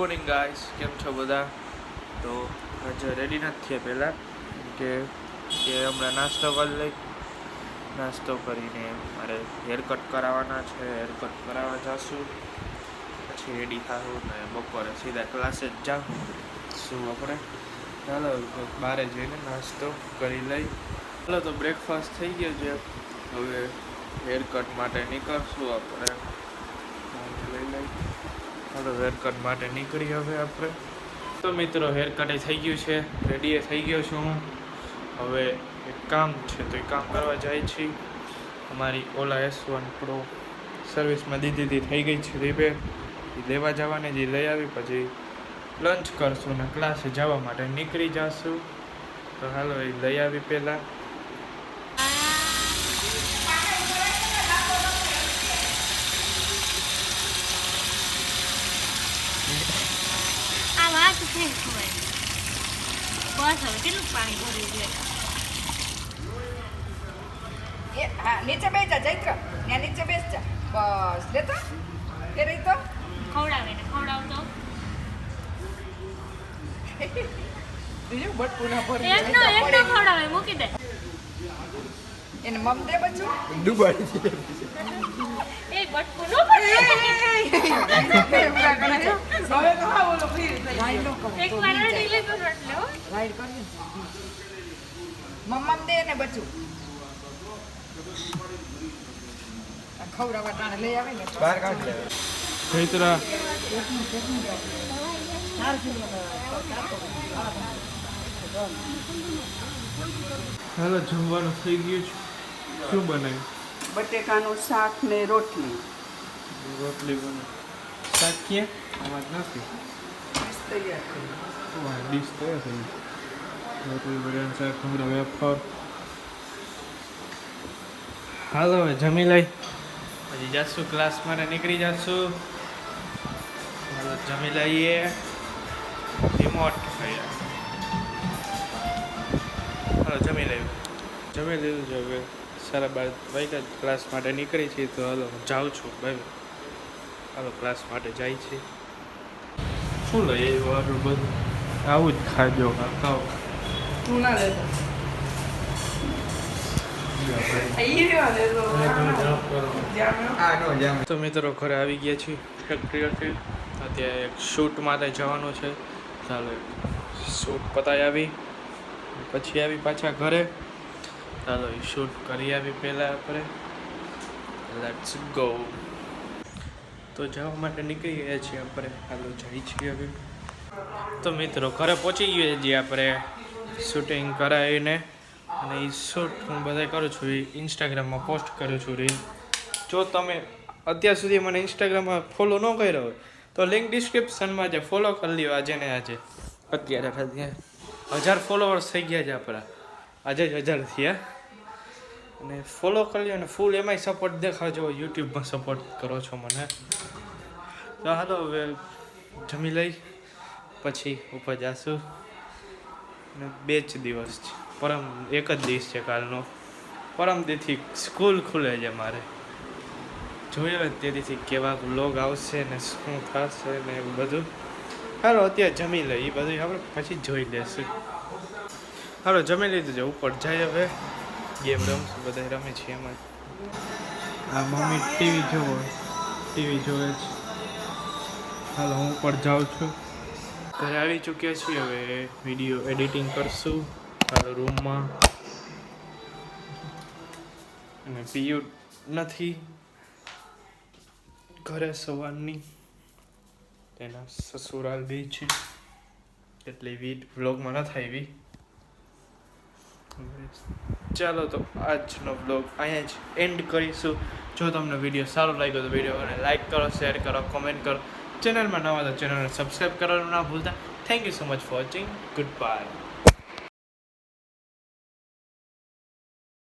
Morning guys, કેમ છો બધા? તો આજે રેડી નથી થયા પહેલાં કે હમણાં નાસ્તો કરી લઈ. નાસ્તો કરીને મારે હેરકટ કરાવવાના છે. હેરકટ કરાવવા જઈશું, પછી રેડી થાશું ને બપોરે સીધા ક્લાસે જ જાઉં. શું આપણે ચાલો બહાર જઈને નાસ્તો કરી લઈ. ચાલો તો બ્રેકફાસ્ટ થઈ ગયો છે. હવે હેરકટ માટે નીકળશું આપણે. લઈ લઈ ચાલો હેરકટ માટે નીકળી હવે આપણે. તો મિત્રો હેરકટ થઈ ગયું છે, રેડી થઈ ગયો છું હું. હવે એક કામ છે તો એ કામ કરવા જાય છે. અમારી ઓલા S1 Pro સર્વિસમાં દીધી થઈ ગઈ છે રિપેર, એ લેવા જવાને જે લઈ આવી પછી લંચ કરશું ને ક્લાસે જવા માટે નીકળી જશું. તો હાલો એ લઈ આવી પહેલાં. બસ હવે કેટલું પાણી ભર્યું છે. હા, નીચે બેસ જા ચૈત્ર, ત્યાં નીચે બેસ જા. બસ લેતો એ રહી તો ખવડાવે ને ખવડાવતો બીજું બટકું ના ભરી એકનો ખવડાવે મૂકી દે. એને મમ દે બચ્ચું ડુબાડી એ બટકું નો પડે. હવે તો હા ઓલો ફ્રી થઈ ગયો. એક વાર ઢીલી તો રોટલો રાઈડ કરી મમ્મમ દે ને બચ્ચું ખવડાવવા ટાણે લઈ આવે ને બહાર કાઢ લે. ચૈત્રા હાલો જમવાનું થઈ ગયું છે. શું બનાવ્યું? બટેકાનું શાક ને રોટલી રોટલી બને. શાક ક્યાં? આમાં જ નથી. તૈયાર કરી ડીશ તૈયાર થઈ ગઈ. રોટલી બટાકાનું શાક, હમણાં વેફર. હાલો હવે જમી લઈ, પછી જાશું ક્લાસ માટે નીકળી જાશું. હાલો જમી લઈએ. રિમોટ હાલો જમી લઈએ. જમી લીધું છે. હવે 12:30 વાગ્યા ક્લાસ માટે નીકળી છે. તો હાલો હું જાઉં છું ભાઈ. હાલો ક્લાસ માટે જાય છે. શું લઈએ વારું બધું આવું જ ખાજો કાકા. તું ના લેતો તો મિત્રો ઘરે આવી ગયા છીએ ફેક્ટરીઓથી. અત્યારે એક શૂટ માટે જવાનું છે. ચાલો શૂટ પતાવી આવી પછી આવી પાછા ઘરે. ચાલો એ શૂટ કરી આવી પહેલાં આપણે. Let's go. તો જવા માટે નીકળી ગયા છીએ આપણે. હાલો જઈ છીએ હવે. તો મિત્રો ઘરે પહોંચી ગયા છીએ આપણે શૂટિંગ કરાવીને. અને એ શૂટ હું બધા કરું છું, એ ઇન્સ્ટાગ્રામમાં પોસ્ટ કરું છું રીલ. જો તમે અત્યાર સુધી મને ઇન્સ્ટાગ્રામમાં ફોલો ન કર્યો હોય તો લિંક ડિસ્ક્રિપ્શનમાં છે, ફોલો કરી લ્યો આજે ને આજે. અત્યારે ખાલી 1000 ફોલોવર્સ થઈ ગયા છે આપણા. આજે જ 1000 થયા. અને ફોલો કરી લ્યો અને ફૂલ એમાંય સપોર્ટ દેખાડજો. યુટ્યુબમાં સપોર્ટ કરો છો મને. તો હાલો હવે જમી લઈ પછી ઉપર જાશું. અને 2 જ દિવસ છે, એક જ દિવસ છે કાલનો. પરમદીથી સ્કૂલ ખુલે છે મારે. જોઈએ તેથી કેવા વ્લોગ આવશે ને શું થશે ને એવું બધું. હાલો અત્યારે જમી લઈએ, એ બધું આપણે પછી જોઈ લેશું. હાલો જમી લીધું છે, ઉપર જાય હવે ગેમ રમશું. બધા રમે છે એમાં. આ મમ્મી ટીવી જોવે છે. હાલો હું ઉપર જાઉં છું. ઘરે આવી ચૂક્યા છીએ. હવે વિડીયો એડિટિંગ કરશું રૂમમાં. અને પીયું નથી ઘરે સવારની, તેના સસુરાલ ગઈ છે એટલે વ્લોગમાં નથી આવી. ચાલો તો આજનો વ્લોગ અહીંયા જ એન્ડ કરીશું. જો તમને વિડીયો સારો લાગ્યો તો વિડીયોને લાઈક કરો, શેર કરો, કોમેન્ટ કરો. ચેનલમાં નવા તો ચેનલને સબસ્ક્રાઈબ કરવાનું ના ભૂલતા. Thank you so much for watching. Good bye.